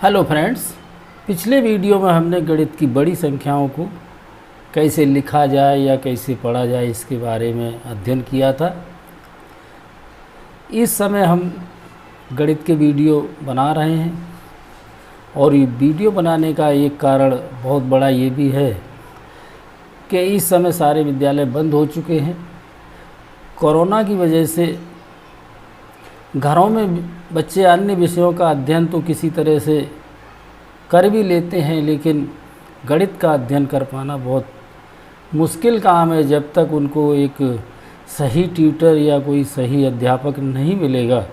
Hello friends, पिछले video में हमने गणित की बड़ी संख्याओं को कैसे लिखा जाए या कैसे पढ़ा जाए इसके बारे में अध्ययन किया था। इस समय हम गणित के वीडियो बना रहे हैं और ये वीडियो बनाने का एक कारण बहुत बड़ा ये भी है कि इस समय सारे विद्यालय बंद हो चुके हैं। कोरोना की वजह से घरों में बच्चे अन्य विषयों का अध्ययन तो किसी तरह से कर भी लेते हैं, लेकिन गणित का अध्ययन कर पाना बहुत मुश्किल काम है। जब तक उनको एक सही ट्यूटर या कोई सही अध्यापक नहीं मिलेगा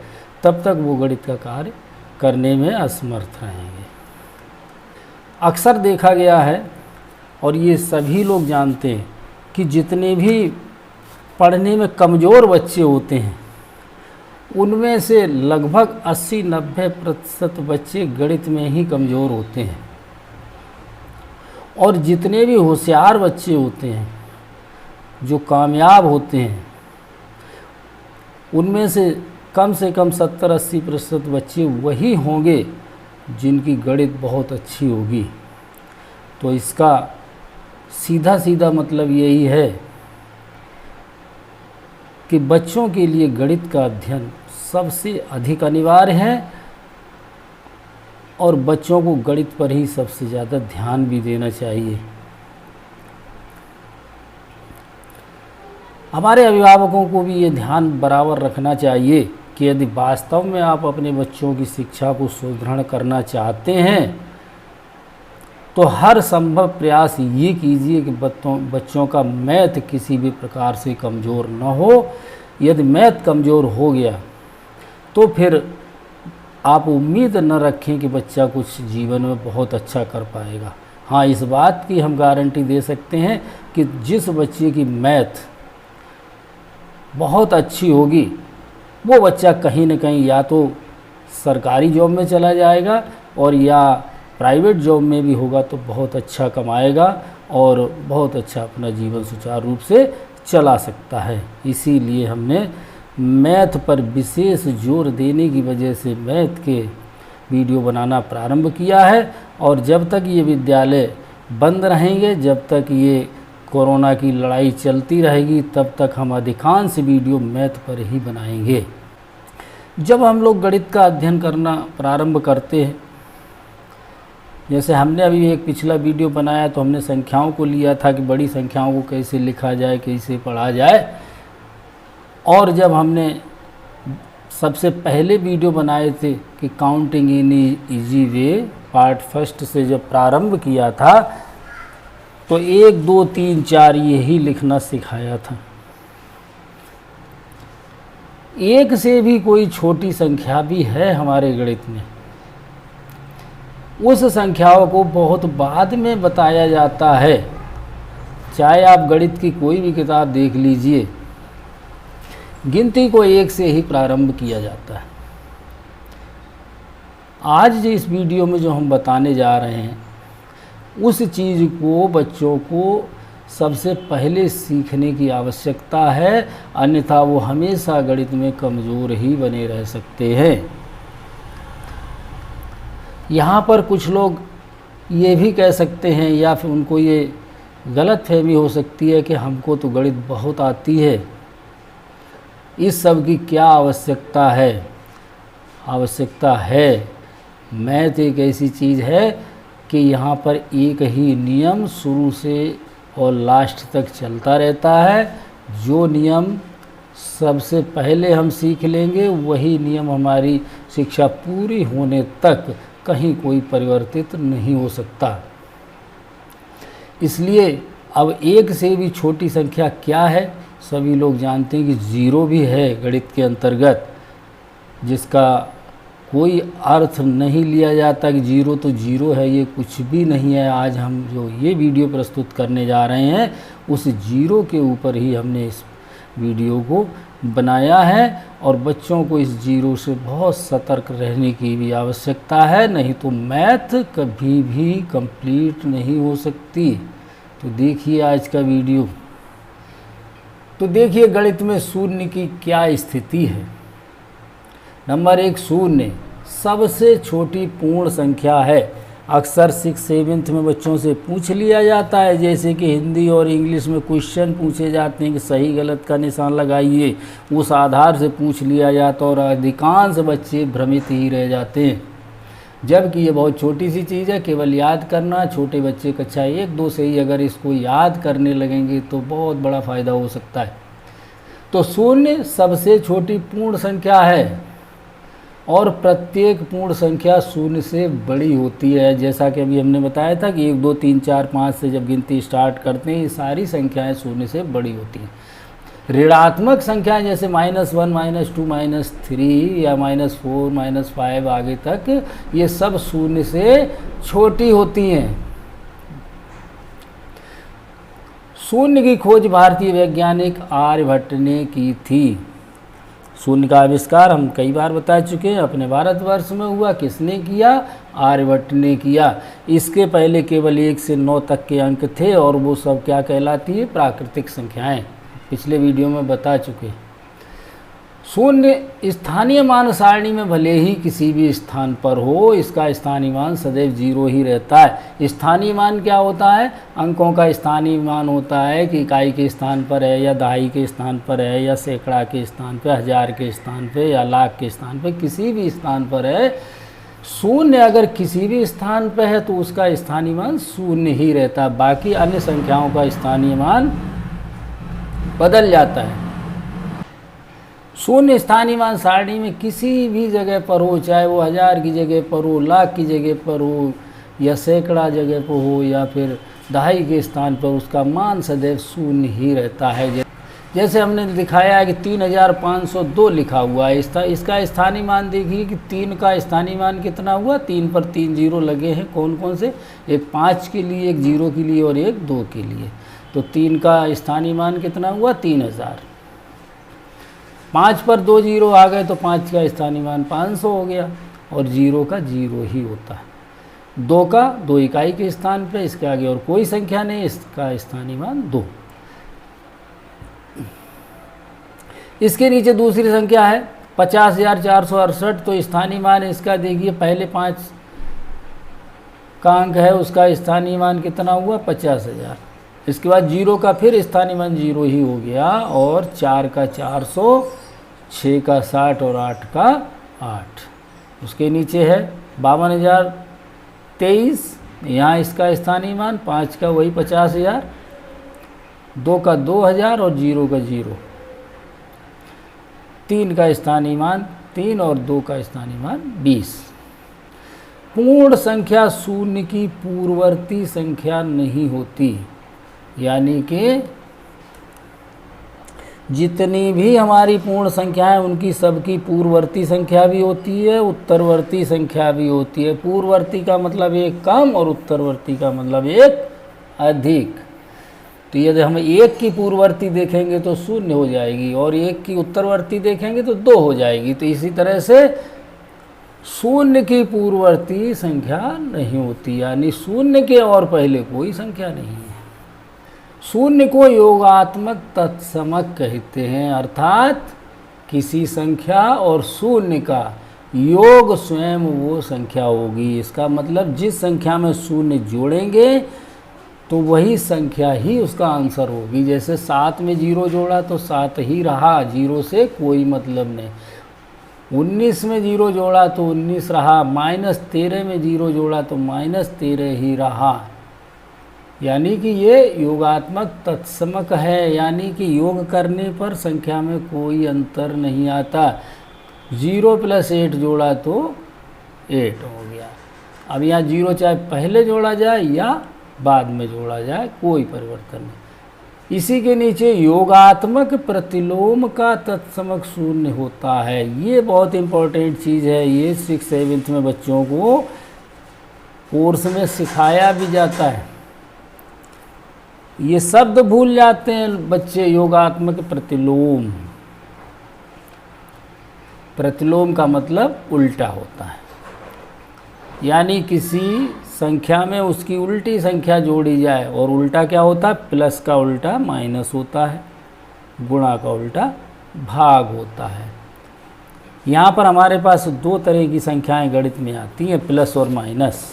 तब तक वो गणित का कार्य करने में असमर्थ रहेंगे। अक्सर देखा गया है और ये सभी लोग जानते हैं कि जितने भी पढ़ने में कमज़ोर बच्चे होते हैं उनमें से लगभग 80-90% बच्चे गणित में ही कमज़ोर होते हैं, और जितने भी होशियार बच्चे होते हैं जो कामयाब होते हैं उनमें से कम 70-80% बच्चे वही होंगे जिनकी गणित बहुत अच्छी होगी। तो इसका सीधा मतलब यही है कि बच्चों के लिए गणित का अध्ययन सबसे अधिक अनिवार्य है और बच्चों को गणित पर ही सबसे ज़्यादा ध्यान भी देना चाहिए। हमारे अभिभावकों को भी ये ध्यान बराबर रखना चाहिए कि यदि वास्तव में आप अपने बच्चों की शिक्षा को सुदृढ़ करना चाहते हैं तो हर संभव प्रयास ये कीजिए कि बच्चों का मैथ किसी भी प्रकार से कमज़ोर न हो। यदि मैथ कमज़ोर हो गया तो फिर आप उम्मीद न रखें कि बच्चा कुछ जीवन में बहुत अच्छा कर पाएगा। हाँ, इस बात की हम गारंटी दे सकते हैं कि जिस बच्चे की मैथ बहुत अच्छी होगी वो बच्चा कहीं न कहीं या तो सरकारी जॉब में चला जाएगा और या प्राइवेट जॉब में भी होगा तो बहुत अच्छा कमाएगा और बहुत अच्छा अपना जीवन सुचारू रूप से चला सकता है। इसीलिए हमने मैथ पर विशेष जोर देने की वजह से मैथ के वीडियो बनाना प्रारंभ किया है, और जब तक ये विद्यालय बंद रहेंगे, जब तक ये कोरोना की लड़ाई चलती रहेगी, तब तक हम अधिकांश वीडियो मैथ पर ही बनाएंगे। जब हम लोग गणित का अध्ययन करना प्रारंभ करते हैं, जैसे हमने अभी एक पिछला वीडियो बनाया तो हमने संख्याओं को लिया था कि बड़ी संख्याओं को कैसे लिखा जाए, कैसे पढ़ा जाए, और जब हमने सबसे पहले वीडियो बनाए थे कि counting in easy way part first से जब प्रारंभ किया था तो 1 2 3 4 यही लिखना सिखाया था। एक से भी कोई छोटी संख्या भी है हमारे गणित में, उस संख्याओं को बहुत बाद में बताया जाता है। चाहे आप गणित की कोई भी किताब देख लीजिए, गिनती को 1 से ही प्रारंभ किया जाता है। आज इस वीडियो में जो हम बताने जा रहे हैं उस चीज़ को बच्चों को सबसे पहले सीखने की आवश्यकता है, अन्यथा वो हमेशा गणित में कमज़ोर ही बने रह सकते हैं। यहाँ पर कुछ लोग ये भी कह सकते हैं या फिर उनको ये गलतफहमी हो सकती है कि हमको तो गणित बहुत आती है, इस सब की क्या आवश्यकता है। आवश्यकता है। मैथ एक ऐसी चीज़ है कि यहाँ पर एक ही नियम शुरू से और लास्ट तक चलता रहता है। जो नियम सबसे पहले हम सीख लेंगे वही नियम हमारी शिक्षा पूरी होने तक कहीं कोई परिवर्तित नहीं हो सकता। इसलिए अब 1 से भी छोटी संख्या क्या है, सभी लोग जानते हैं कि 0 भी है गणित के अंतर्गत, जिसका कोई अर्थ नहीं लिया जाता कि 0 तो 0 है, ये कुछ भी नहीं है। आज हम जो ये वीडियो प्रस्तुत करने जा रहे हैं उस 0 के ऊपर ही हमने इस वीडियो को बनाया है, और बच्चों को इस 0 से बहुत सतर्क रहने की भी आवश्यकता है, नहीं तो मैथ कभी भी कंप्लीट नहीं हो सकती। तो देखिए आज का वीडियो। तो देखिए गणित में शून्य की क्या स्थिति है। नंबर 1 शून्य, सबसे छोटी पूर्ण संख्या है। अक्सर 6-7 में बच्चों से पूछ लिया जाता है, जैसे कि हिंदी और इंग्लिश में क्वेश्चन पूछे जाते हैं कि सही गलत का निशान लगाइए, उस आधार से पूछ लिया जाता है और अधिकांश बच्चे भ्रमित ही रह जाते हैं। जबकि ये बहुत छोटी सी चीज़ है, केवल याद करना। छोटे बच्चे कक्षा 1-2 से ही अगर इसको याद करने लगेंगे तो बहुत बड़ा फ़ायदा हो सकता है। तो शून्य सबसे छोटी पूर्ण संख्या है और प्रत्येक पूर्ण संख्या शून्य से बड़ी होती है। जैसा कि अभी हमने बताया था कि 1 2 3 4 5 से जब गिनती स्टार्ट करते हैं, ये सारी संख्याएं शून्य से बड़ी होती हैं। ऋणात्मक संख्याएं जैसे -1 -2 -3 या -4 -5 आगे तक, ये सब शून्य से छोटी होती हैं। शून्य की खोज भारतीय वैज्ञानिक आर्यभट्ट ने की थी। शून्य का आविष्कार हम कई बार बता चुके हैं, अपने भारतवर्ष में हुआ। किसने किया? आर्यभट्ट ने किया। इसके पहले केवल 1 से 9 तक के अंक थे और वो सब क्या कहलाती है? प्राकृतिक संख्याएं। पिछले वीडियो में बता चुके। शून्य स्थानीय मान सारणी में भले ही किसी भी स्थान पर हो, इसका स्थानीय मान सदैव 0 ही रहता है। स्थानीय मान क्या होता है? अंकों का स्थानीय मान होता है कि इकाई के स्थान पर है या दहाई के स्थान पर है या सैकड़ा के स्थान पर, हजार के स्थान पर या लाख के स्थान पर, किसी भी स्थान पर है। शून्य अगर किसी भी स्थान पर है तो उसका स्थानीय मान शून्य ही रहता है। बाकी अन्य संख्याओं का स्थानीय मान बदल जाता है। शून्य स्थानीय मान सारणी में किसी भी जगह पर हो, चाहे वो 1000 की जगह पर हो, लाख की जगह पर हो या सैकड़ा जगह पर हो या फिर दहाई के स्थान पर, उसका मान सदैव शून्य ही रहता है। जैसे हमने दिखाया है कि 3502 लिखा हुआ है, इसका स्थानीय मान देखिए कि 3 का स्थानीय मान कितना हुआ? 3 पर 3 जीरो लगे हैं। कौन कौन से? एक 5 के लिए, एक 0 के लिए और एक 2 के लिए। तो 3 का स्थानीय मान कितना हुआ? 3000। 5 पर 2 जीरो आ गए तो 5 का स्थानीय मान 500 हो गया और 0 का 0 ही होता है। 2 का 2 इकाई के स्थान पे, इसके आगे और कोई संख्या नहीं, इसका स्थानीय मान 2। इसके नीचे दूसरी संख्या है 50,468, तो स्थानीय मान इसका देखिए, पहले 5 का अंक है, उसका स्थानीय मान कितना हुआ? 50,000। इसके बाद 0 का फिर स्थानीय मान 0 ही हो गया और 4 का 400, 6 का 60 और 8 का 8। उसके नीचे है 52,023, यहाँ इसका स्थानीय मान 5 का वही 50,000, 2 का 2000 और 0 का 0। 3 का स्थानीय मान 3 और 2 का स्थानीय मान 20। पूर्ण संख्या शून्य की पूर्ववर्ती संख्या नहीं होती, यानी कि जितनी भी हमारी पूर्ण संख्याएं उनकी सबकी पूर्ववर्ती संख्या भी होती है, उत्तरवर्ती संख्या भी होती है। पूर्ववर्ती का मतलब एक कम और उत्तरवर्ती का मतलब एक अधिक। तो यदि हम 1 की पूर्ववर्ती देखेंगे तो 0 हो जाएगी और 1 की उत्तरवर्ती देखेंगे तो 2 हो जाएगी। तो इसी तरह से 0 की पूर्ववर्ती संख्या नहीं होती, यानी 0 के और पहले कोई संख्या नहीं है। 0 को योगात्मक तत्समक कहते हैं, अर्थात किसी संख्या और 0 का योग स्वयं वो संख्या होगी। इसका मतलब जिस संख्या में 0 जोड़ेंगे तो वही संख्या ही उसका आंसर होगी। जैसे 7 में 0 जोड़ा तो 7 ही रहा, 0 से कोई मतलब नहीं। 19 में 0 जोड़ा तो 19 रहा, -13 में 0 जोड़ा तो -13 ही रहा। यानी कि ये योगात्मक तत्समक है, यानी कि योग करने पर संख्या में कोई अंतर नहीं आता। 0 + 8 जोड़ा तो 8 हो गया। अब यहाँ 0 चाहे पहले जोड़ा जाए या बाद में जोड़ा जाए, कोई परिवर्तन नहीं। इसी के नीचे योगात्मक प्रतिलोम का तत्समक 0 होता है। ये बहुत इम्पोर्टेंट चीज़ है, ये 6-7 में बच्चों को कोर्स में सिखाया भी जाता है। ये शब्द भूल जाते हैं बच्चे, योगात्मक प्रतिलोम। प्रतिलोम का मतलब उल्टा होता है, यानी किसी संख्या में उसकी उल्टी संख्या जोड़ी जाए। और उल्टा क्या होता है? प्लस का उल्टा माइनस होता है, गुणा का उल्टा भाग होता है। यहाँ पर हमारे पास दो तरह की संख्याएं गणित में आती हैं, प्लस और माइनस।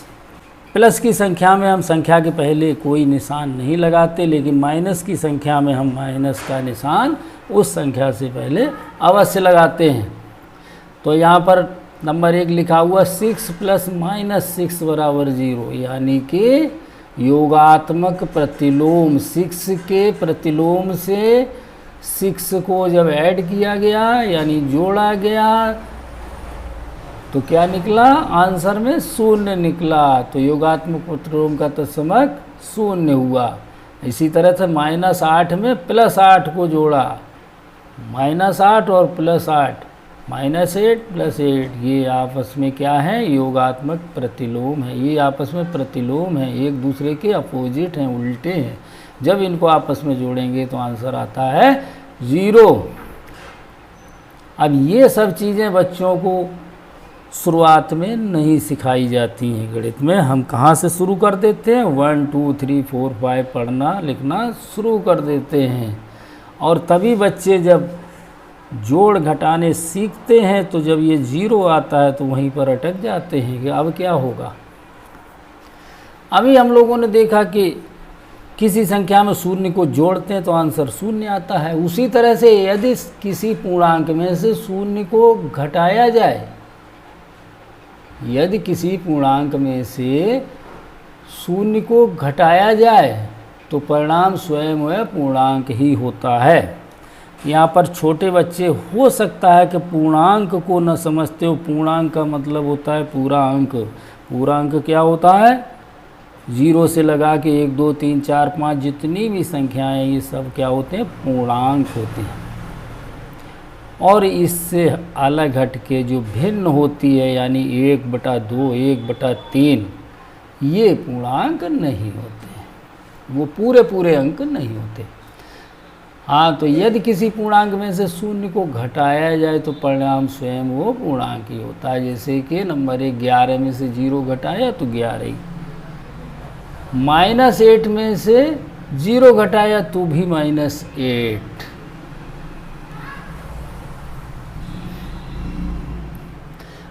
प्लस की संख्या में हम संख्या के पहले कोई निशान नहीं लगाते, लेकिन माइनस की संख्या में हम माइनस का निशान उस संख्या से पहले अवश्य लगाते हैं। तो यहाँ पर नंबर 1 लिखा हुआ 6 + -6 = 0, यानी कि योगात्मक प्रतिलोम 6 के प्रतिलोम से 6 को जब ऐड किया गया यानी जोड़ा गया तो क्या निकला, आंसर में 0 निकला। तो योगात्मक प्रतिलोम का तत्समक 0 हुआ। इसी तरह से -8 में +8 को जोड़ा, -8 और +8, -8 + 8, ये आपस में क्या है, योगात्मक प्रतिलोम है। ये आपस में प्रतिलोम है, एक दूसरे के अपोजिट हैं, उल्टे हैं। जब इनको आपस में जोड़ेंगे तो आंसर आता है 0। अब ये सब चीज़ें बच्चों को शुरुआत में नहीं सिखाई जाती हैं गणित में। हम कहाँ से शुरू कर देते हैं, 1 2 3 4 5 पढ़ना लिखना शुरू कर देते हैं। और तभी बच्चे जब जोड़ घटाने सीखते हैं तो जब ये 0 आता है तो वहीं पर अटक जाते हैं कि अब क्या होगा। अभी हम लोगों ने देखा कि किसी संख्या में 0 को जोड़ते हैं तो आंसर 0 आता है। उसी तरह से यदि किसी पूर्णांक में से 0 को घटाया जाए, यदि किसी पूर्णांक में से 0 को घटाया जाए तो परिणाम स्वयं वह पूर्णांक ही होता है। यहाँ पर छोटे बच्चे हो सकता है कि पूर्णांक को न समझते हो। पूर्णांक का मतलब होता है पूरा अंक। पूरा अंक क्या होता है, 0 से लगा के 1 2 3 4 5 जितनी भी संख्याएं, ये सब क्या होते हैं, पूर्णांक होते हैं। और इससे अलग हट के जो भिन्न होती है यानी 1/2 1/3, ये पूर्णांक नहीं होते, वो पूरे अंक नहीं होते। हाँ, तो यदि किसी पूर्णांक में से 0 को घटाया जाए तो परिणाम स्वयं वो पूर्णांक ही होता है। जैसे कि नंबर 1 11 में से 0 घटाया तो 11 ही, -8 में से 0 घटाया तो भी -8।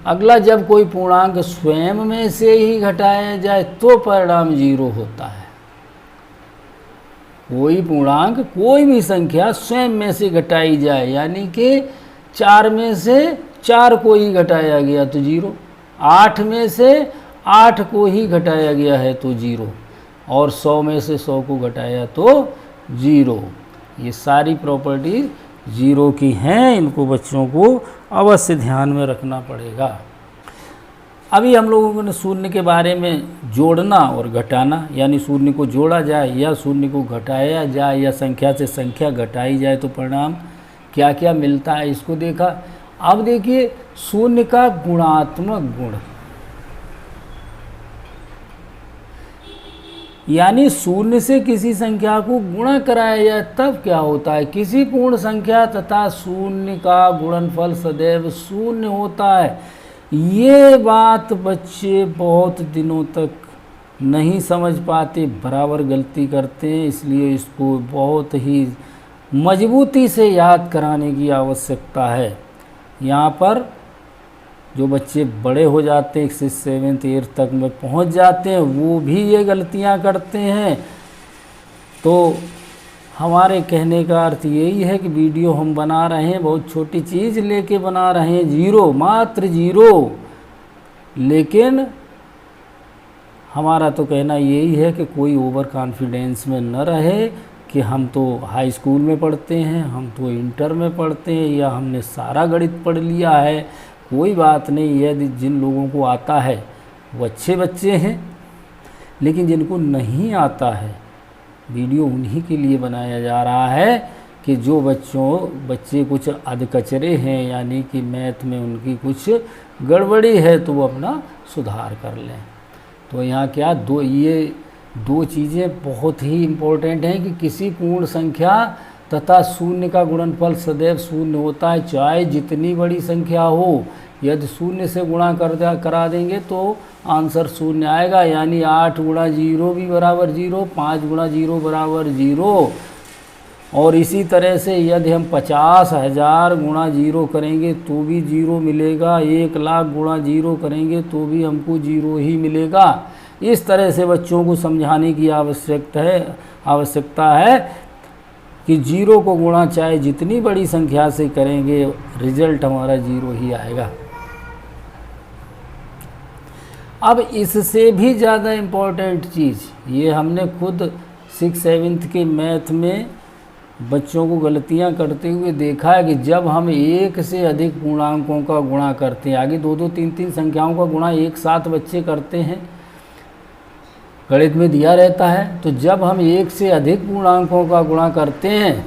अगला, जब कोई पूर्णांक स्वयं में से ही घटाया जाए तो परिणाम 0 होता है। कोई पूर्णांक, कोई भी संख्या स्वयं में से घटाई जाए, यानी कि 4 में से 4 को ही घटाया गया तो 0, 8 में से 8 को ही घटाया गया है तो 0, और 100 में से 100 को घटाया तो 0। ये सारी प्रॉपर्टीज 0 की हैं। इनको बच्चों को अवश्य ध्यान में रखना पड़ेगा। अभी हम लोगों ने 0 के बारे में जोड़ना और घटाना, यानी 0 को जोड़ा जाए या 0 को घटाया जाए या संख्या से संख्या घटाई जाए तो परिणाम क्या क्या मिलता है, इसको देखा। अब देखिए 0 का गुणात्मक गुण, यानी 0 से किसी संख्या को गुणा कराया जाए तब क्या होता है। किसी पूर्ण संख्या तथा 0 का गुणनफल सदैव 0 होता है। ये बात बच्चे बहुत दिनों तक नहीं समझ पाते, बराबर गलती करते हैं। इसलिए इसको बहुत ही मजबूती से याद कराने की आवश्यकता है। यहाँ पर जो बच्चे बड़े हो जाते हैं, 6 7 8 तक में पहुँच जाते हैं, वो भी ये गलतियाँ करते हैं। तो हमारे कहने का अर्थ यही है कि वीडियो हम बना रहे हैं, बहुत छोटी चीज़ लेके बना रहे हैं, 0, मात्र 0। लेकिन हमारा तो कहना यही है कि कोई ओवर कॉन्फिडेंस में न रहे कि हम तो हाई स्कूल में पढ़ते हैं, हम तो इंटर में पढ़ते हैं, या हमने सारा गणित पढ़ लिया है। कोई बात नहीं, यदि जिन लोगों को आता है वो अच्छे बच्चे हैं, लेकिन जिनको नहीं आता है, वीडियो उन्हीं के लिए बनाया जा रहा है कि जो बच्चे कुछ अधकचरे हैं, यानी कि मैथ में उनकी कुछ गड़बड़ी है, तो वो अपना सुधार कर लें। तो यहाँ क्या ये दो चीज़ें बहुत ही इम्पोर्टेंट हैं कि किसी पूर्ण संख्या तथा 0 का गुणनफल सदैव 0 होता है, चाहे जितनी बड़ी संख्या हो। यदि 0 से गुणा करा देंगे तो आंसर 0 आएगा, यानी 8 × 0 भी बराबर 0, 5 × 0 बराबर 0। और इसी तरह से यदि हम 50,000 गुणा 0 करेंगे तो भी 0 मिलेगा, 1,00,000 गुणा 0 करेंगे तो भी हमको 0 ही मिलेगा। इस तरह से बच्चों को समझाने की आवश्यकता है कि 0 को गुणा चाहे जितनी बड़ी संख्या से करेंगे रिजल्ट हमारा 0 ही आएगा। अब इससे भी ज़्यादा इम्पोर्टेंट चीज़ ये हमने खुद 6th-7th के मैथ में बच्चों को गलतियां करते हुए देखा है कि जब हम एक से अधिक पूर्णांकों का गुणा करते हैं, आगे 2-2, 3-3 संख्याओं का गुणा एक साथ बच्चे करते हैं, गणित में दिया रहता है। तो जब हम एक से अधिक पूर्णांकों का गुणा करते हैं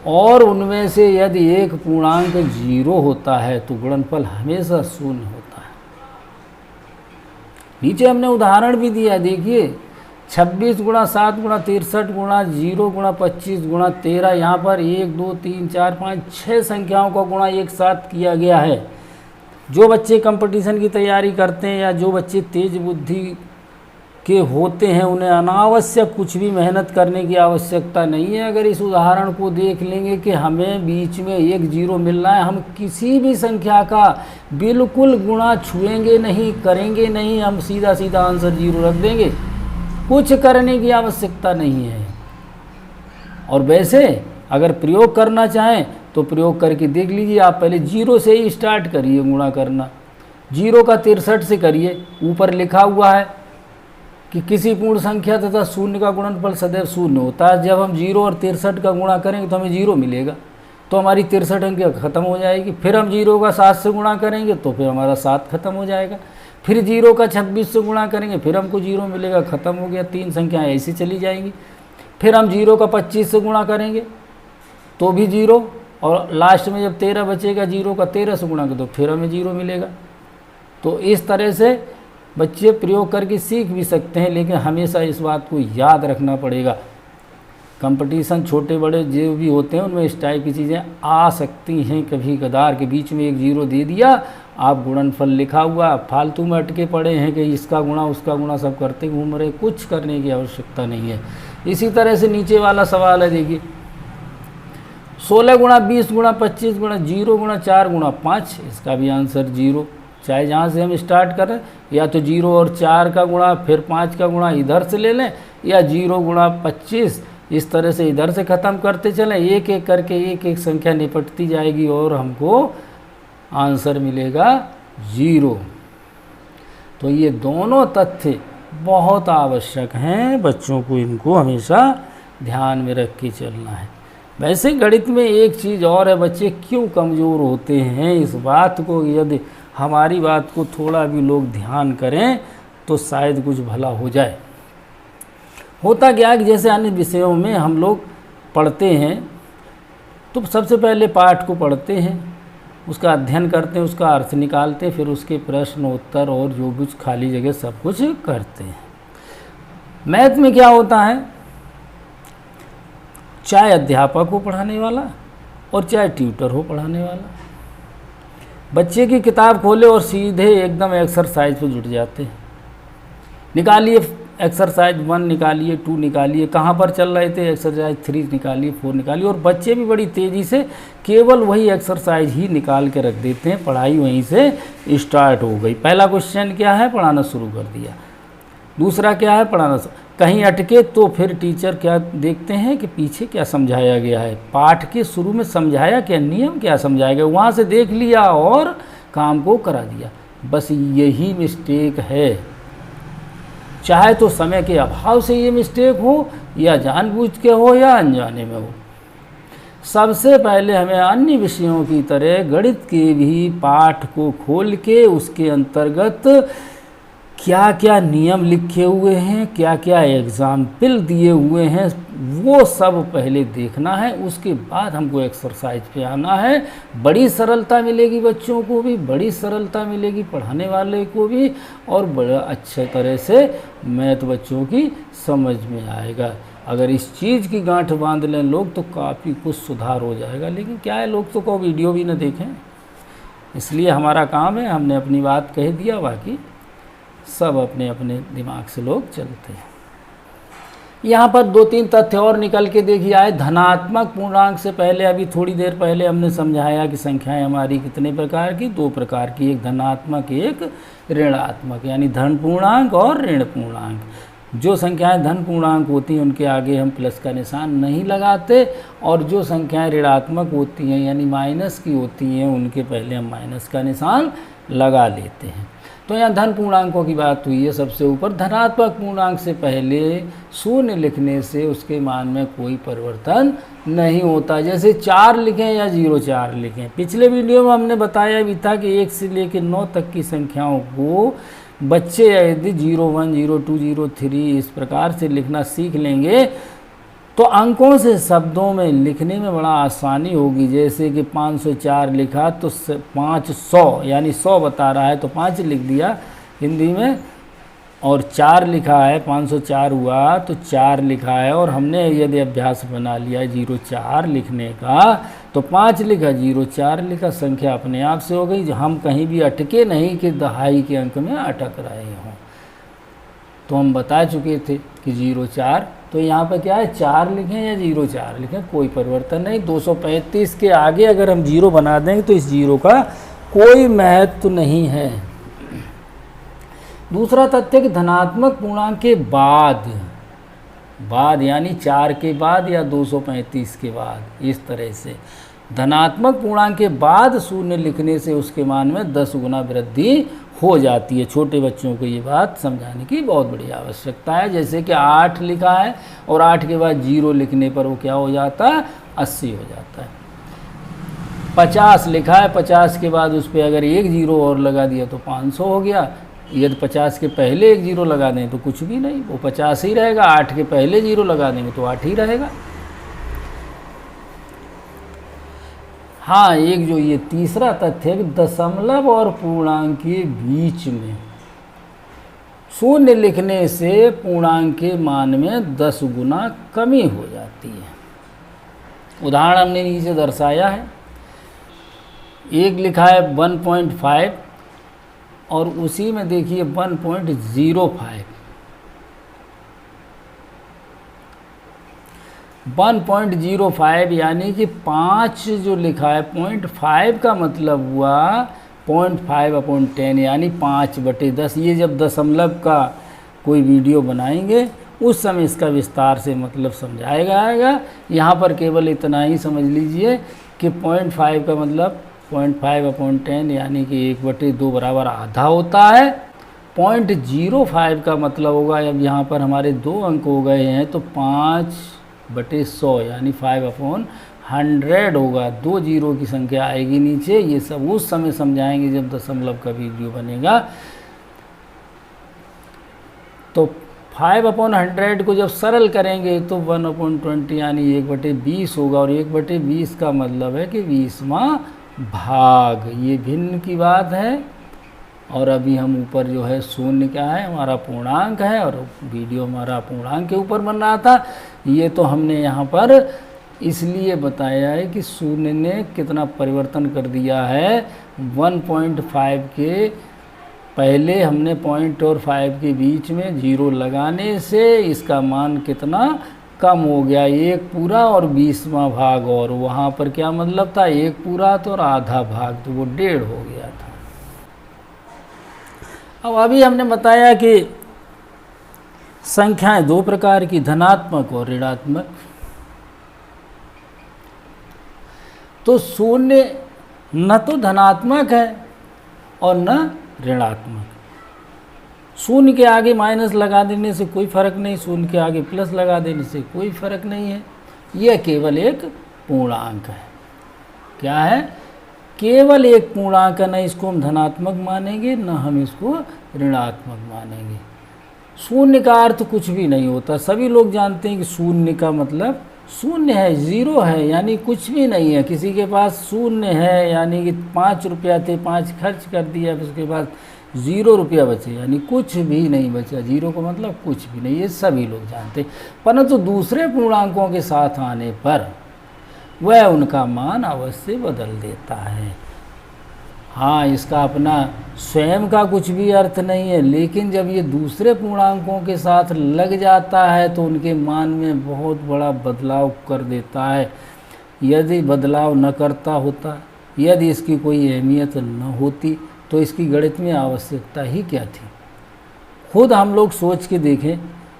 और उनमें से यदि एक पूर्णांक 0 होता है तो गुणनफल हमेशा शून्य होता है। नीचे हमने उदाहरण भी दिया, देखिए 26 गुणा 7 गुणा 63 गुणा 0 गुणा 25 गुणा 13, यहाँ पर 1 2 3 4 5 6 संख्याओं का गुणा एक साथ किया गया है। जो बच्चे कंपटीशन की तैयारी करते हैं या जो बच्चे तेज बुद्धि के होते हैं उन्हें अनावश्यक कुछ भी मेहनत करने की आवश्यकता नहीं है। अगर इस उदाहरण को देख लेंगे कि हमें बीच में एक 0 मिल रहा है, हम किसी भी संख्या का बिल्कुल गुणा छुएंगे नहीं, करेंगे नहीं, हम सीधा सीधा आंसर 0 रख देंगे, कुछ करने की आवश्यकता नहीं है। और वैसे अगर प्रयोग करना चाहें तो प्रयोग करके देख लीजिए। आप पहले 0 से ही स्टार्ट करिए गुणा करना, 0 का 63 से करिए। ऊपर लिखा हुआ है कि किसी पूर्ण संख्या तथा शून्य का गुणनफल सदैव शून्य होता है। जब हम 0 और 63 का गुणा करेंगे तो हमें 0 मिलेगा, तो हमारी 63 अंक खत्म हो जाएगी। फिर हम 0 का 7 से गुणा करेंगे तो फिर हमारा 7 खत्म हो जाएगा। फिर 0 का 26 से गुणा करेंगे फिर हमको 0 मिलेगा, ख़त्म हो गया। 3 संख्याएं ऐसी चली जाएंगी। फिर हम 0 का 25 से गुणा करेंगे तो भी 0, और लास्ट में जब 13 बचेगा 0 का 13 से गुणा करें तो फिर हमें 0 मिलेगा। तो इस तरह से बच्चे प्रयोग करके सीख भी सकते हैं, लेकिन हमेशा इस बात को याद रखना पड़ेगा। कंपटीशन छोटे बड़े जो भी होते हैं उनमें इस टाइप की चीज़ें आ सकती हैं कभी कदार, के बीच में एक 0 दे दिया, आप गुणनफल लिखा हुआ फालतू में अटके पड़े हैं कि इसका गुणा उसका गुणा सब करते घूम रहे, कुछ करने की आवश्यकता नहीं है। इसी तरह से नीचे वाला सवाल है, देखिए 16 गुणा 20 गुणा 25 गुणा 0 गुणा 4 गुणा 5, इसका भी आंसर 0। चाहे जहाँ से हम स्टार्ट करें, या तो 0 और 4 का गुणा फिर 5 का गुणा इधर से ले लें, या 0 गुणा 25 इस तरह से इधर से ख़त्म करते चलें। एक एक करके एक एक संख्या निपटती जाएगी और हमको आंसर मिलेगा 0। तो ये दोनों तथ्य बहुत आवश्यक हैं, बच्चों को इनको हमेशा ध्यान में रख के चलना है। वैसे गणित में एक चीज़ और है, बच्चे क्यों कमज़ोर होते हैं, इस बात को यदि हमारी बात को थोड़ा भी लोग ध्यान करें तो शायद कुछ भला हो जाए। होता क्या है कि जैसे अन्य विषयों में हम लोग पढ़ते हैं तो सबसे पहले पाठ को पढ़ते हैं, उसका अध्ययन करते हैं, उसका अर्थ निकालते हैं, फिर उसके प्रश्न उत्तर और जो कुछ खाली जगह सब कुछ करते हैं। मैथ में क्या होता है, चाहे अध्यापक हो पढ़ाने वाला और चाहे ट्यूटर हो पढ़ाने वाला, बच्चे की किताब खोले और सीधे एकदम एक्सरसाइज पे जुट जाते हैं। निकालिए एक्सरसाइज 1 निकालिए, 2 निकालिए, कहाँ पर चल रहे थे एक्सरसाइज 3 निकालिए, 4 निकालिए, और बच्चे भी बड़ी तेज़ी से केवल वही एक्सरसाइज ही निकाल के रख देते हैं। पढ़ाई वहीं से स्टार्ट हो गई। पहला क्वेश्चन क्या है, पढ़ाना शुरू कर दिया। दूसरा क्या है, पढ़ाना कहीं अटके तो फिर टीचर क्या देखते हैं कि पीछे क्या समझाया गया है, पाठ के शुरू में समझाया क्या, नियम क्या समझाया गया, वहाँ से देख लिया और काम को करा दिया। बस यही मिस्टेक है। चाहे तो समय के अभाव से ये मिस्टेक हो, या जानबूझ के हो, या अनजाने में हो। सबसे पहले हमें अन्य विषयों की तरह गणित के भी पाठ को खोल के उसके अंतर्गत क्या क्या नियम लिखे हुए हैं, क्या क्या एग्जाम्पल दिए हुए हैं, वो सब पहले देखना है। उसके बाद हमको एक्सरसाइज पे आना है। बड़ी सरलता मिलेगी, बच्चों को भी बड़ी सरलता मिलेगी, पढ़ाने वाले को भी, और बड़ा अच्छे तरह से मैथ बच्चों की समझ में आएगा। अगर इस चीज़ की गांठ बांध लें लोग तो काफ़ी कुछ सुधार हो जाएगा। लेकिन क्या है, लोग तो को वीडियो भी ना देखें, इसलिए हमारा काम है, हमने अपनी बात कह दिया, बाकी सब अपने अपने दिमाग से लोग चलते हैं। यहाँ पर 2-3 तथ्य और निकल के देखिए आए। धनात्मक पूर्णांक से पहले अभी थोड़ी देर पहले हमने समझाया कि संख्याएं हमारी कितने प्रकार की, 2 प्रकार की, एक धनात्मक एक ऋणात्मक, यानी धन पूर्णांक और ऋण पूर्णांक। जो संख्याएं धन पूर्णांक होती हैं उनके आगे हम प्लस का निशान नहीं लगाते, और जो संख्याएं ऋणात्मक होती हैं यानी माइनस की होती हैं उनके पहले हम माइनस का निशान लगा लेते हैं। तो यहाँ धन पूर्णांकों की बात हुई है सबसे ऊपर। धनात्मक पूर्णांक से पहले शून्य लिखने से उसके मान में कोई परिवर्तन नहीं होता। जैसे 4 लिखें या 0,4 लिखें। पिछले वीडियो में हमने बताया भी था कि 1 से लेकर 9 तक की संख्याओं को बच्चे यदि 01, 02, 03 इस प्रकार से लिखना सीख लेंगे तो अंकों से शब्दों में लिखने में बड़ा आसानी होगी। जैसे कि 504 लिखा तो 500 यानी 100 बता रहा है तो 5 लिख दिया हिंदी में, और 4 लिखा है 504 हुआ तो 4 लिखा है। और हमने यदि अभ्यास बना लिया 04 लिखने का तो 5 लिखा, 04 लिखा, संख्या अपने आप से हो गई। हम कहीं भी अटके नहीं कि दहाई के अंक में अटक रहे हों। तो हम बता चुके थे कि 04, तो यहाँ पर क्या है 4 लिखें या 04 लिखें कोई परिवर्तन नहीं। 235 के आगे अगर हम 0 बना देंगे तो इस 0 का कोई महत्व नहीं है। दूसरा तथ्य कि धनात्मक पूर्णांक के बाद यानी 4 के बाद या 235 के बाद, इस तरह से धनात्मक पूर्णांक के बाद शून्य लिखने से उसके मान में 10 गुना वृद्धि हो जाती है। छोटे बच्चों को ये बात समझाने की बहुत बड़ी आवश्यकता है। जैसे कि 8 लिखा है और 8 के बाद 0 लिखने पर वो क्या हो जाता है, 80 हो जाता है। 50 लिखा है, 50 के बाद उस पर अगर 1 0 और लगा दिया तो 500 हो गया। यदि 50 के पहले 1 0 लगा दें तो कुछ भी नहीं, वो 50 ही रहेगा। 8 के पहले 0 लगा देंगे तो 8 ही रहेगा। हाँ, एक जो ये तीसरा तथ्य है कि दशमलव और पूर्णांक के बीच में शून्य लिखने से पूर्णांक के मान में 10 गुना कमी हो जाती है। उदाहरण हमने नीचे दर्शाया है। 1 लिखा है 1.5 और उसी में देखिए 1.05, 1.05 यानी कि 5 जो लिखा है 0.5 का मतलब हुआ 0.5/10 यानी 5/10। ये जब दशमलव का कोई वीडियो बनाएंगे उस समय इसका विस्तार से मतलब समझाया जाएगा। यहाँ पर केवल इतना ही समझ लीजिए कि 0.5 का मतलब 0.5/10 यानी कि 1/2 बराबर आधा होता है। 0.05 का मतलब होगा, अब यहाँ पर हमारे 2 अंक हो गए हैं तो 5/100 यानी 5/100 होगा। 2 जीरो की संख्या आएगी नीचे। ये सब उस समय समझाएंगे जब दशमलव का वीडियो बनेगा। तो 5/100 को जब सरल करेंगे तो 1/20 यानी 1/20 होगा, और 1/20 का मतलब है कि 20वां भाग। ये भिन्न की बात है। और अभी हम ऊपर जो है शून्य क्या है, हमारा पूर्णांक है, और वीडियो हमारा पूर्णांक के ऊपर बन रहा था। ये तो हमने यहाँ पर इसलिए बताया है कि शून्य ने कितना परिवर्तन कर दिया है। 1.5 के पहले हमने 0 और 5 के बीच में 0 लगाने से इसका मान कितना कम हो गया, 1 पूरा और 20वां भाग। और वहाँ पर क्या मतलब था, 1 पूरा तो और आधा भाग, तो वो 1.5 हो गया था। अब अभी हमने बताया कि संख्याएं 2 प्रकार की, धनात्मक और ऋणात्मक। तो शून्य न तो धनात्मक है और न ऋणात्मक। शून्य के आगे माइनस लगा देने से कोई फर्क नहीं, शून्य के आगे प्लस लगा देने से कोई फर्क नहीं है। यह केवल एक पूर्णांक है। क्या है, केवल एक पूर्णांक है। न इसको हम धनात्मक मानेंगे न हम इसको ऋणात्मक मानेंगे। शून्य का अर्थ कुछ भी नहीं होता। सभी लोग जानते हैं कि शून्य का मतलब शून्य है, 0 है, यानी कुछ भी नहीं है। किसी के पास शून्य है यानी कि 5 रुपया थे, 5 खर्च कर दिया, फिर उसके बाद 0 रुपया बचे, यानी कुछ भी नहीं बचा। 0 का मतलब कुछ भी नहीं, ये सभी लोग जानते। परंतु दूसरे पूर्णांकों के साथ आने पर वह उनका मान अवश्य बदल देता है। हाँ, इसका अपना स्वयं का कुछ भी अर्थ नहीं है, लेकिन जब ये दूसरे पूर्णांकों के साथ लग जाता है तो उनके मान में बहुत बड़ा बदलाव कर देता है। यदि बदलाव न करता होता, यदि इसकी कोई अहमियत न होती, तो इसकी गणित में आवश्यकता ही क्या थी। खुद हम लोग सोच के देखें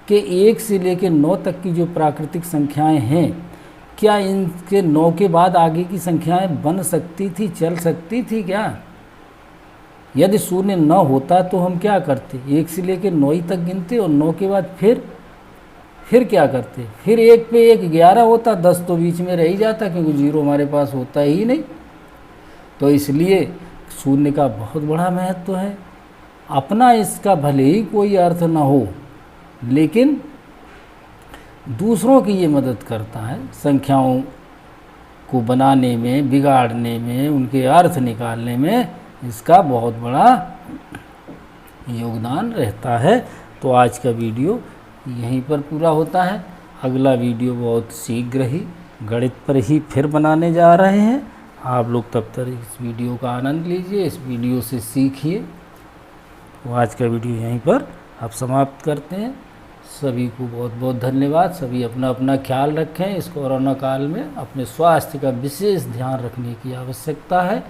कि 1 से लेकर 9 तक की जो प्राकृतिक संख्याएं हैं, क्या इनके 9 के बाद आगे की संख्याएं बन सकती थी, चल सकती थी क्या? यदि शून्य न होता तो हम क्या करते? 1 से लेकर 9 ही तक गिनते और 9 के बाद फिर क्या करते? फिर 1 पे 1 11 होता, 10 तो बीच में रह ही जाता, क्योंकि 0 हमारे पास होता ही नहीं। तो इसलिए शून्य का बहुत बड़ा महत्व है। अपना इसका भले ही कोई अर्थ ना हो, लेकिन दूसरों की ये मदद करता है संख्याओं को बनाने में, बिगाड़ने में, उनके अर्थ निकालने में इसका बहुत बड़ा योगदान रहता है। तो आज का वीडियो यहीं पर पूरा होता है। अगला वीडियो बहुत शीघ्र ही गणित पर ही फिर बनाने जा रहे हैं। आप लोग तब तक इस वीडियो का आनंद लीजिए, इस वीडियो से सीखिए। तो आज का वीडियो यहीं पर अब समाप्त करते हैं। सभी को बहुत बहुत धन्यवाद। सभी अपना अपना ख्याल रखें। इस कोरोना काल में अपने स्वास्थ्य का विशेष ध्यान रखने की आवश्यकता है।